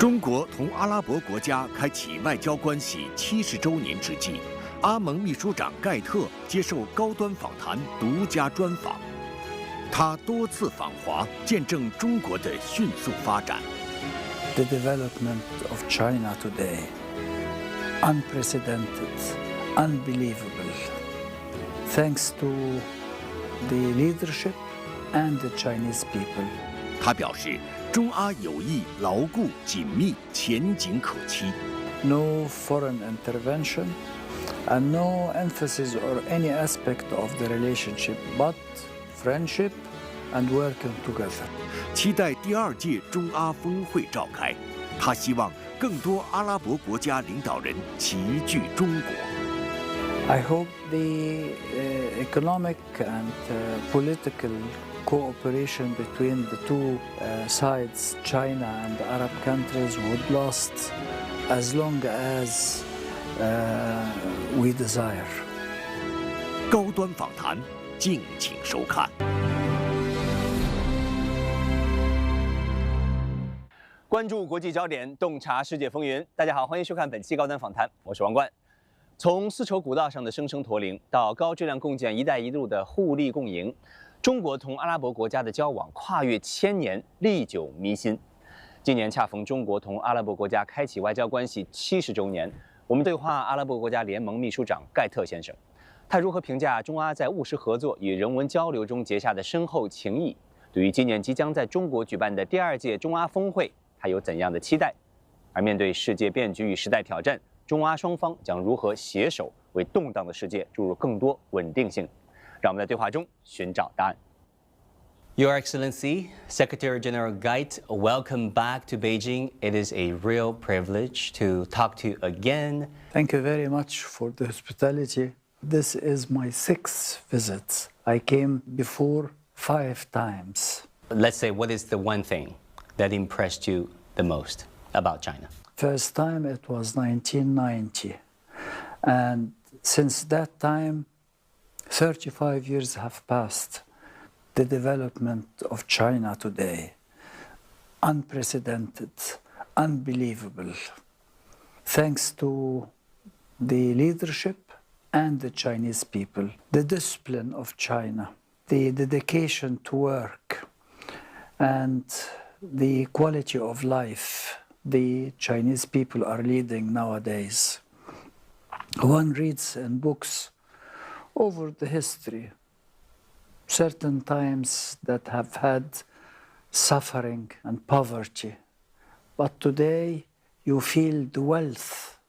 中国同阿拉伯国家开启外交关系70周年之际，阿盟秘书长盖特接受高端访谈独家专访。他多次访华，见证中国的迅速发展。The development of China today, unprecedented, unbelievable, thanks to the leadership and the Chinese people. 他表示，中阿友谊牢固紧密，前景可期。No foreign intervention and no emphasis on any aspect of the relationship, but friendship and working together. 期待第2届中阿峰会召开，他希望更多阿拉伯国家领导人齐聚中国。I hope the economic and political cooperation between the two sides, China and the Arab countries, would last as long as we desire. 高端访谈，敬请收看。关注国际焦点，洞察世界风云。大家好，欢迎收看本期高端访谈，我是王冠。从丝绸古道上的生生驼铃，到高质量共建“一带一路”的互利共赢，中国同阿拉伯国家的交往跨越1000年，历久弥新。今年恰逢中国同阿拉伯国家开启外交关系70周年，我们对话阿拉伯国家联盟秘书长盖特先生，他如何评价中阿在务实合作与人文交流中结下的深厚情谊？对于今年即将在中国举办的第2届中阿峰会，他有怎样的期待？而面对世界变局与时代挑战，中阿双方将如何携手为动荡的世界注入更多稳定性？让我们在对话中寻找答案。Your Excellency, Secretary General Gait, welcome back to Beijing. It is a real privilege to talk to you again. Thank you very much for the hospitality. This is my 6th visit. I came before 5 times. Let's say, what is the one thing that impressed you the most about China? First time it was 1990. And since that time, 35 years have passed. The development of China today, unprecedented, unbelievable, thanks to the leadership and the Chinese people, the discipline of China, the dedication to work, and the quality of life the Chinese people are leading nowadays. One reads in books over the history, certain times that have had suffering and poverty. But today you feel the wealth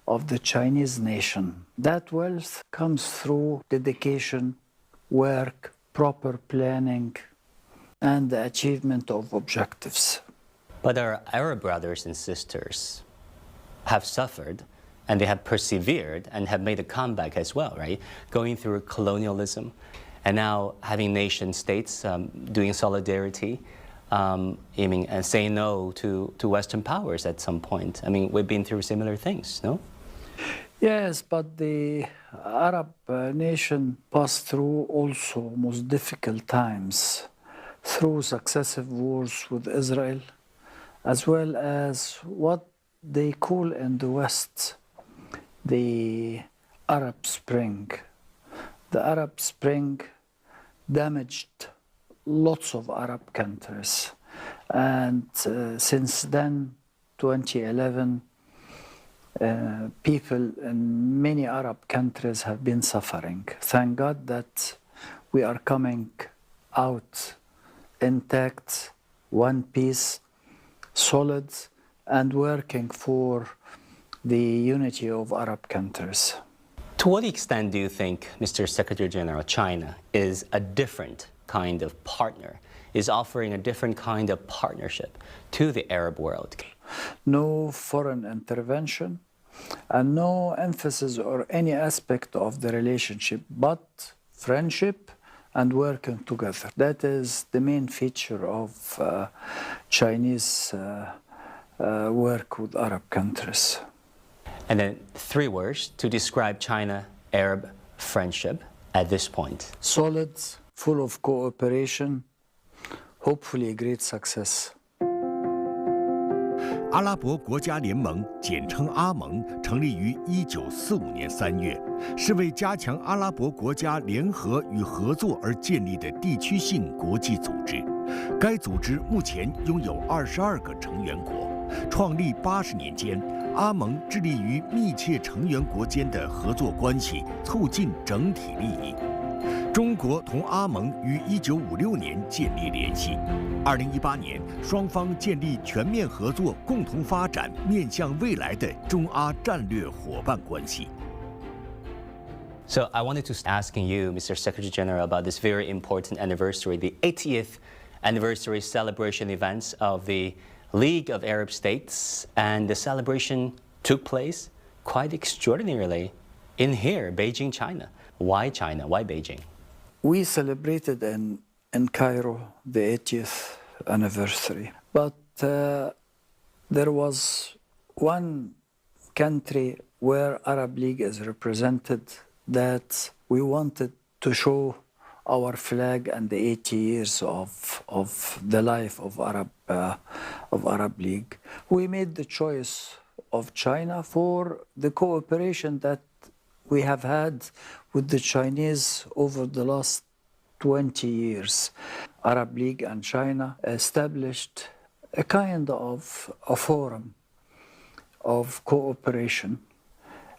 of the Chinese nation. That wealth comes through dedication, work, proper planning, and the achievement of objectives. But our Arab brothers and sisters have suffered, and they have persevered and have made a comeback as well, right? Going through colonialism, and now having nation states doing solidarity, and saying no to Western powers at some point. I mean, we've been through similar things, no? Yes, but the Arab nation passed through also most difficult times, through successive wars with Israel, as well as what they call in the West the Arab Spring. The Arab Spring damaged lots of Arab countries. And since then, 2011, people in many Arab countries have been suffering. Thank God that we are coming out intact, one piece, solid, and working for the unity of Arab countries. To what extent do you think, Mr. Secretary General, China is a different kind of partner, is offering a different kind of partnership to the Arab world? No foreign intervention and no emphasis on any aspect of the relationship, but friendship and working together. That is the main feature of Chinese work with Arab countries. And then 3 words to describe China-Arab friendship at this point. Solid, full of cooperation, hopefully a great success. 阿拉伯国家联盟，简称阿盟，成立于1945年3月，是为加强阿拉伯国家联合与合作而建立的地区性国际组织。该组织目前拥有22个成员国。创立80年间，阿盟致力于密切成员国间的合作关系，促进整体利益。中国同阿盟于1956年建立联系，2018年双方建立全面合作、共同发展、面向未来的中阿战略伙伴关系。So I wanted to ask you, Mr. Secretary General, about this very important anniversary, the 80th anniversary celebration events of the League of Arab States, and the celebration took place quite extraordinarily in here, Beijing, China. Why China? Why Beijing? We celebrated in Cairo the 80th anniversary, but there was one country where Arab League is represented that we wanted to show our flag and the 80 years of the life of Arab League. We made the choice of China for the cooperation that we have had with the Chinese over the last 20 years. Arab League and China established a kind of a forum of cooperation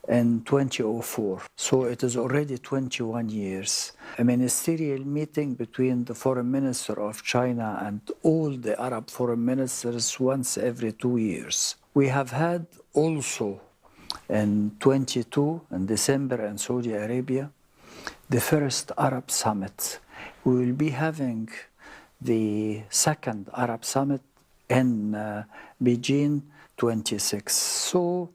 in 2004. So it is already 21 years. A ministerial meeting between the foreign minister of China and all the Arab foreign ministers once every 2 years. We have had also in 22 in December in Saudi Arabia, the first Arab summit. We will be having the second Arab summit in Beijing 26. So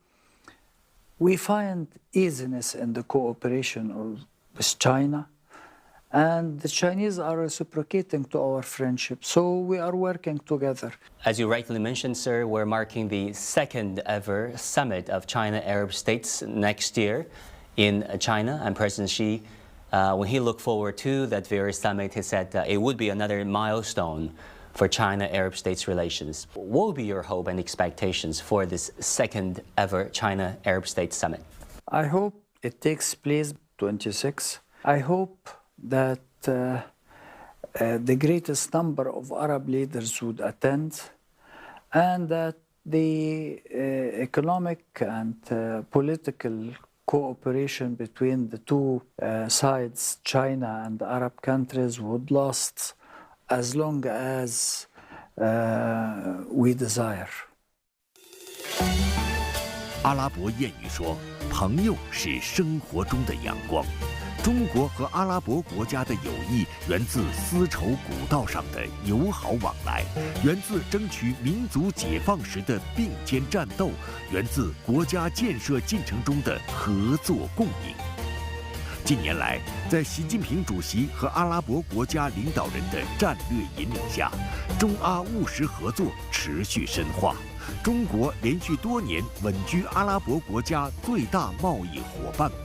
we find easiness in the cooperation with China, and the Chinese are reciprocating to our friendship, so we are working together. As you rightly mentioned, sir, we're marking the second ever summit of China-Arab states next year in China, and President Xi, when he looked forward to that very summit, he said it would be another milestone for China-Arab states relations. What would be your hope and expectations for this second ever China-Arab states summit? I hope it takes place 26. I hope that the greatest number of Arab leaders would attend, and that the economic and political cooperation between the two sides, China and the Arab countries, would last as long as we desire. 阿拉伯谚语说：“朋友是生活中的阳光。”中国和阿拉伯国家的友谊源自丝绸古道上的友好往来，源自争取民族解放时的并肩战斗，源自国家建设进程中的合作共赢。近年来，在习近平主席和阿拉伯国家领导人的战略引领下，中阿务实合作持续深化。中国连续多年稳居阿拉伯国家最大贸易伙伴国。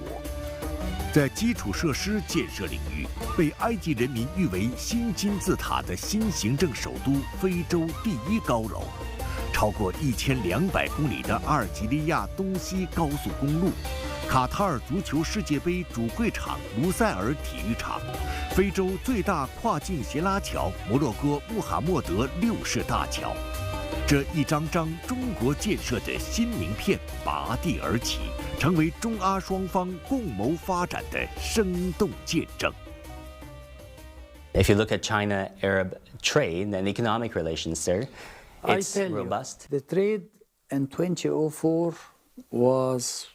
在基础设施建设领域，被埃及人民誉为新金字塔的新行政首都非洲第一高楼，超过1200公里的阿尔及利亚东西高速公路，卡塔尔足球世界杯主会场卢塞尔体育场，非洲最大跨境斜拉桥摩洛哥穆罕默德六世大桥，这一张张中国建设的新名片拔地而起，成为中阿双方共谋发展的生动见证。If you look at China-Arab trade and economic relations, sir, it's robust. The trade in 2004 was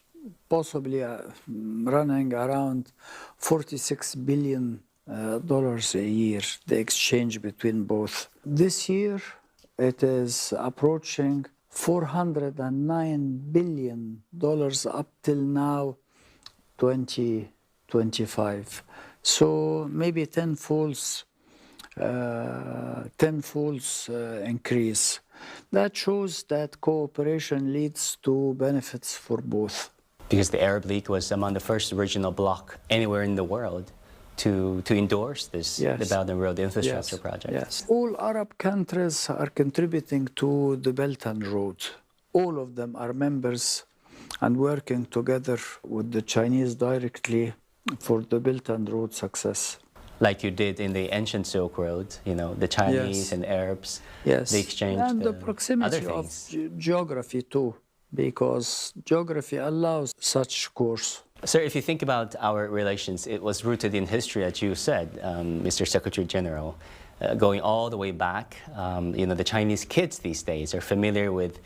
possibly running around $46 billion a year, the exchange between both. This year, it is approaching $409 billion up till now, 2025. So maybe tenfolds increase. That shows that cooperation leads to benefits for both. Because the Arab League was among the first regional bloc anywhere in the world to endorse this, the Belt and Road infrastructure project. Yes. All Arab countries are contributing to the Belt and Road. all of them are members and working together with the Chinese directly for the Belt and Road success. Like you did in the ancient Silk Road, the Chinese Yes. and Arabs, Yes, the exchange, and the other proximity of things. geography too, because geography allows such course. Sir, if you think about our relations, it was rooted in history, as you said, Mr. Secretary General, going all the way back. The Chinese kids these days are familiar with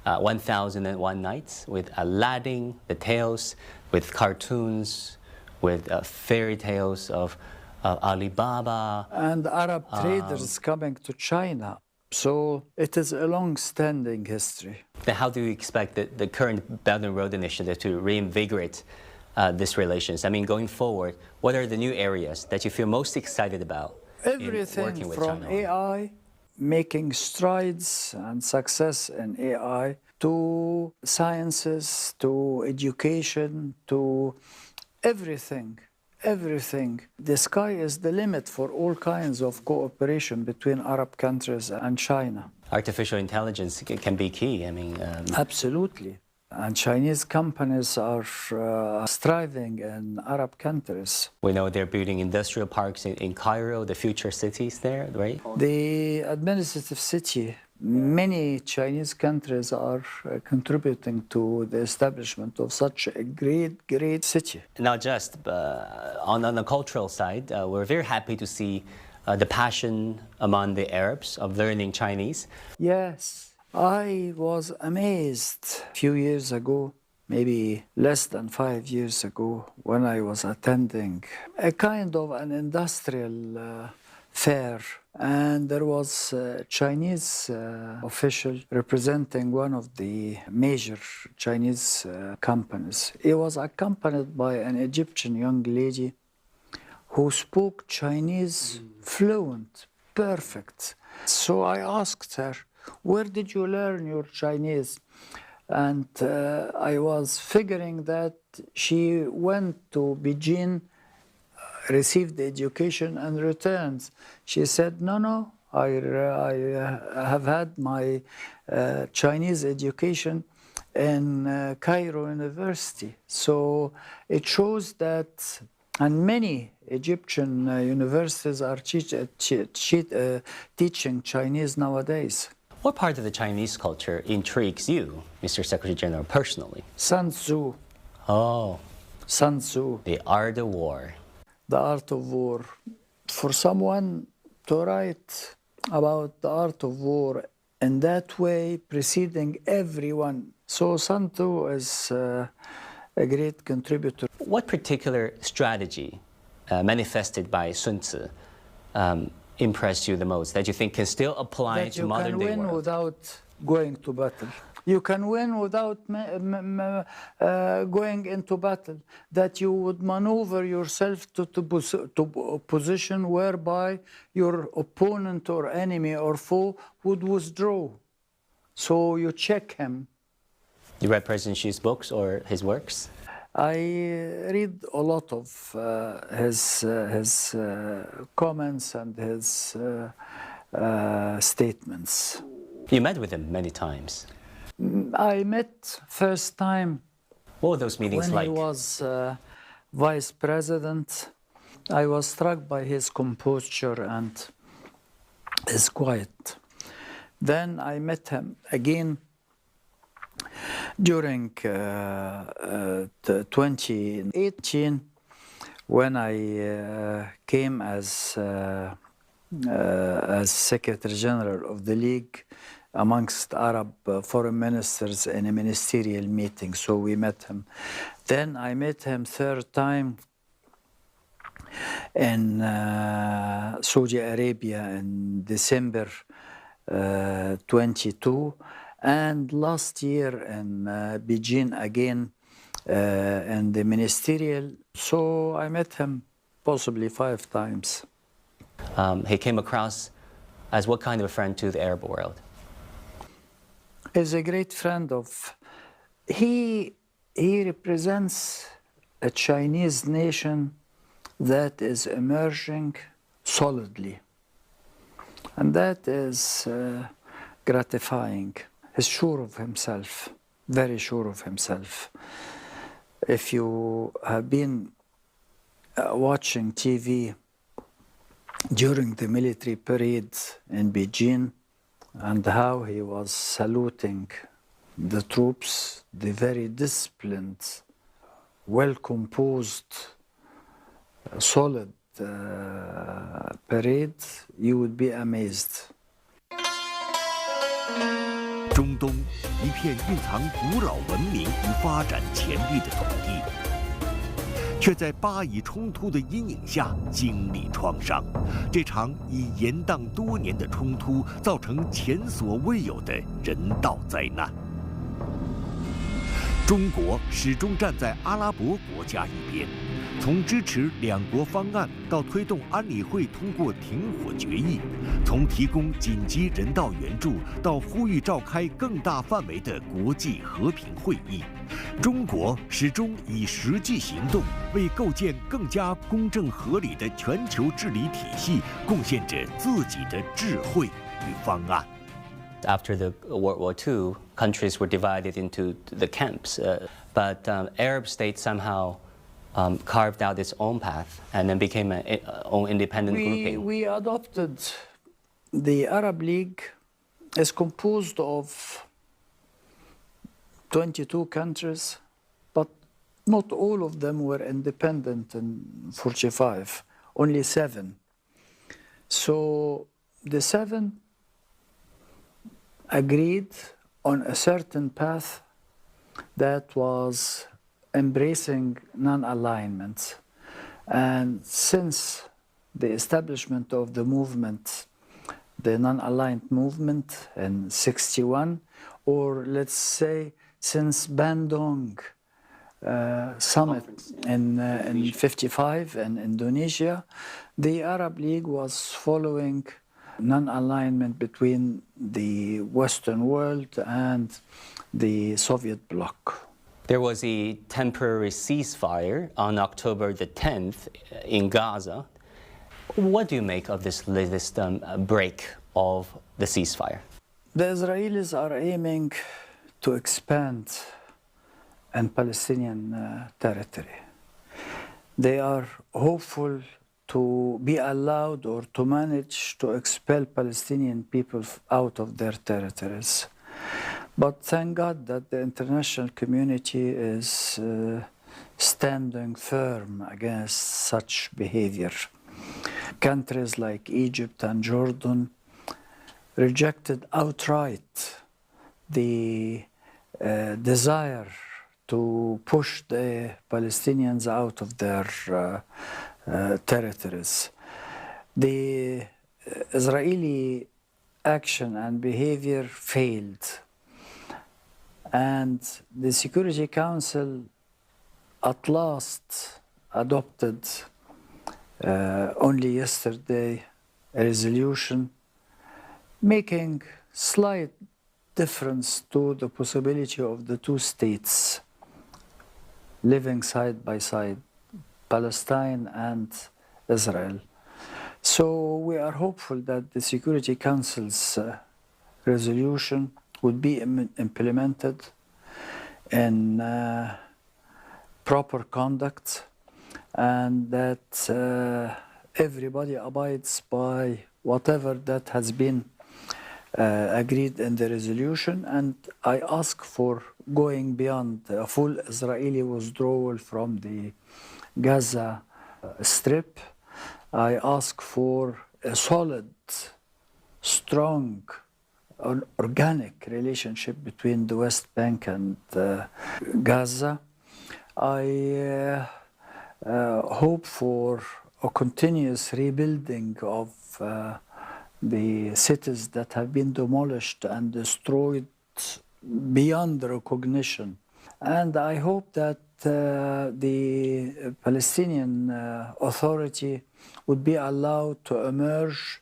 1001 Nights, with Aladdin, the tales, with cartoons, with fairy tales of Alibaba. And Arab traders coming to China. So it is a long-standing history. Then how do you expect the current Belt and Road Initiative to reinvigorate these relations? I mean, going forward, what are the new areas that you feel most excited about in Everything working with from China? AI, making strides and success in AI, to sciences, to education, to everything. Everything. The sky is the limit for all kinds of cooperation between Arab countries and China. Artificial intelligence can be key. I mean, Absolutely. And Chinese companies are striving in Arab countries. we know they're building industrial parks in Cairo, the future cities there, right? The administrative city, many Chinese countries are contributing to the establishment of such a great city. Not just on the cultural side, we're very happy to see the passion among the Arabs of learning Chinese. Yes, I was amazed a few years ago, maybe less than 5 years ago, when I was attending a kind of an industrial fair, and there was a Chinese official representing one of the major Chinese companies. He was accompanied by an Egyptian young lady who spoke Chinese fluent, perfect. So I asked her, "Where did you learn your Chinese?" And I was figuring that she went to Beijing, received the education and returns. She said, no, I have had my Chinese education in Cairo University. So it shows that, and many Egyptian universities are teaching Chinese nowadays. What part of the Chinese culture intrigues you, Mr. Secretary General, personally? Sun Tzu, Oh, Sun Tzu, the art of war. the art of war. For someone to write about the art of war in that way, preceding everyone. So Sun Tzu is a great contributor. What particular strategy manifested by Sun Tzu impressed you the most, that you think can still apply That to you modern can day win world? without going to battle. You can win without going into battle. That you would maneuver yourself to a position whereby your opponent or enemy or foe would withdraw. So you check him. You read President Xi's books or his works? I read a lot of his comments and his statements. You met with him many times. I met first time What were those meetings when like? he was vice president. I was struck by his composure and his quiet. Then I met him again during 2018, when I came as Secretary General of the League amongst Arab foreign ministers in a ministerial meeting. So we met him. Then I met him third time in Saudi Arabia in December 22. And last year in Beijing again in the ministerial. So I met him possibly 5 times. He came across as what kind of a friend to the Arab world? He's a great friend of... He represents a Chinese nation that is emerging solidly. And that is gratifying. he's sure of himself, very sure of himself. If you have been watching TV during the military parade in Beijing and how he was saluting the troops, the very disciplined, well-composed, solid parade, you would be amazed. 中东，一片蕴藏古老文明与发展潜力的土地，却在巴以冲突的阴影下经历创伤。这场已延宕多年的冲突，造成前所未有的人道灾难。中国始终站在阿拉伯国家一边。 从支持两国方案到推动安理会通过停火决议，从提供紧急人道援助到呼吁召开更大范围的国际和平会议，中国始终以实际行动为构建更加公正合理的全球治理体系贡献着自己的智慧与方案。 After the World War II, countries were divided into the camps, but Arab states somehow carved out its own path and then became an own independent grouping. We adopted the Arab League is composed of 22 countries, but not all of them were independent in 45, only 7. So the 7 agreed on a certain path that was embracing non-alignment. And since the establishment of the movement, the non-aligned movement in 61, or let's say since Bandung summit in 55 in Indonesia, the Arab League was following non-alignment between the Western world and the Soviet bloc. There was a temporary ceasefire on October the 10th in Gaza. What do you make of this latest break of the ceasefire? The Israelis are aiming to expand in Palestinian territory. They are hopeful to be allowed or to manage to expel Palestinian people out of their territories. But thank God that the international community is standing firm against such behavior. Countries like Egypt and Jordan rejected outright the desire to push the Palestinians out of their territories. The Israeli action and behavior failed. And the Security Council at last adopted only yesterday a resolution making slight difference to the possibility of the two states living side by side, Palestine and Israel. So we are hopeful that the Security Council's resolution would be implemented in proper conduct and that everybody abides by whatever that has been agreed in the resolution. And I ask for going beyond a full Israeli withdrawal from the Gaza Strip. I ask for a solid, strong, organic relationship between the West Bank and Gaza. I hope for a continuous rebuilding of the cities that have been demolished and destroyed beyond recognition. And I hope that the Palestinian Authority would be allowed to emerge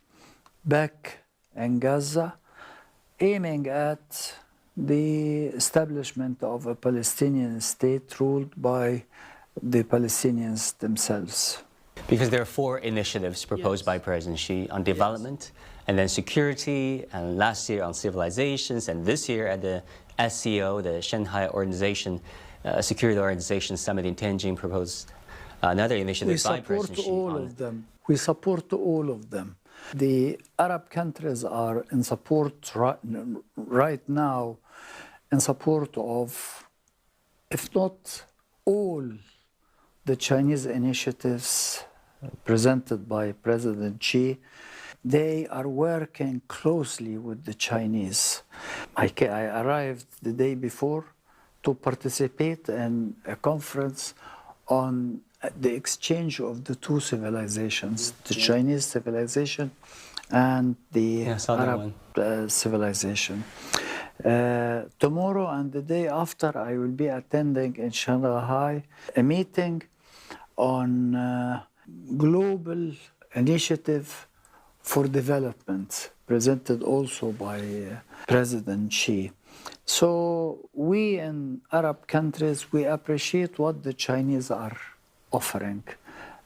back in Gaza, aiming at the establishment of a Palestinian state ruled by the Palestinians themselves. Because there are 4 initiatives proposed by President Xi on development, and then security, and last year on civilizations, and this year at the SCO, the Shanghai Security Organization Summit in Tianjin, proposed another initiative by President Xi. We support all of them. The Arab countries are in support right now, in support of, if not all, the Chinese initiatives presented by President Xi. They are working closely with the Chinese. I arrived the day before to participate in a conference on the exchange of the 2 civilizations, the Chinese civilization and the Arab civilization. Tomorrow and the day after, I will be attending in Shanghai a meeting on global initiative for development, presented also by President Xi. So we in Arab countries, we appreciate what the Chinese are offering,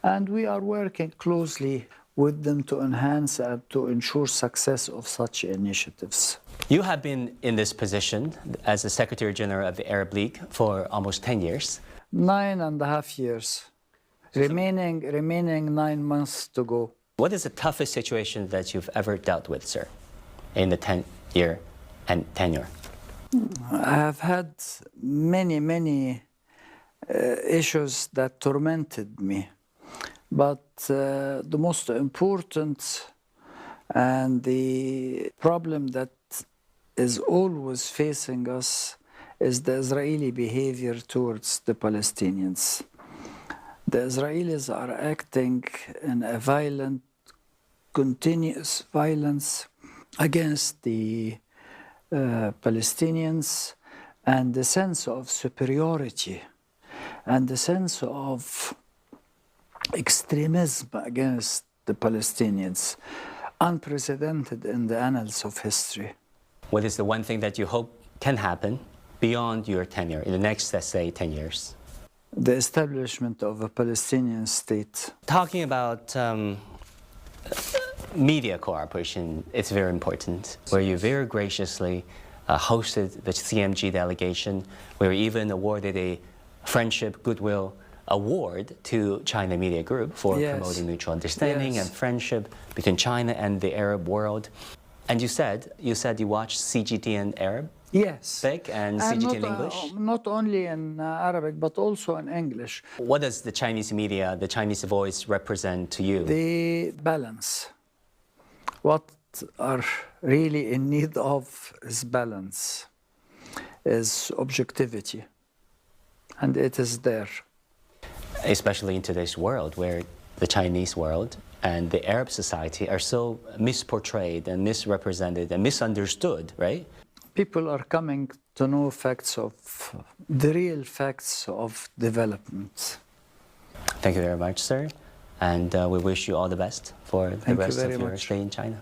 and we are working closely with them to enhance and to ensure success of such initiatives. You have been in this position as the Secretary General of the Arab League for almost 10 years. 9.5 years. Remaining 9 months to go. What is the toughest situation that you've ever dealt with, sir, in the 10-year tenure? I have had many issues that tormented me, but the most important and the problem that is always facing us is the Israeli behavior towards the Palestinians. The Israelis are acting in a violent, continuous violence against the Palestinians, and the sense of superiority and the sense of extremism against the Palestinians, unprecedented in the annals of history. What is the one thing that you hope can happen beyond your tenure in the next, let's say, 10 years? The establishment of a Palestinian state. Talking about media cooperation, it's very important, where you very graciously hosted the CMG delegation, where you even awarded a Friendship Goodwill Award to China Media Group for promoting mutual understanding and friendship between China and the Arab world. And you said you watched CGT in Arab? Yes. And CGT in English? Not only in Arabic, but also in English. What does the Chinese media, the Chinese voice represent to you? The balance. What are really in need of is balance, is objectivity. And it is there. Especially in today's world, where the Chinese world and the Arab society are so misportrayed and misrepresented and misunderstood, right? People are coming to know the real facts of development. Thank you very much, sir. And we wish you all the best for the rest of your stay in China.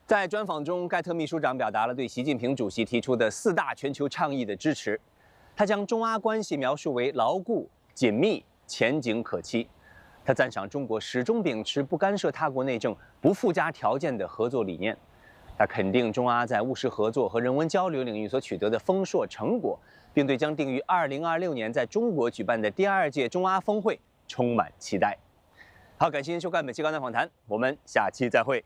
在专访中，盖特秘书长表达了对习近平主席提出的4大全球倡议的支持。他将中阿关系描述为牢固、紧密、前景可期。他赞赏中国始终秉持不干涉他国内政、不附加条件的合作理念。他肯定中阿在务实合作和人文交流领域所取得的丰硕成果，并对将定于2026年在中国举办的第2届中阿峰会充满期待。好，感谢您收看本期高端访谈，我们下期再会。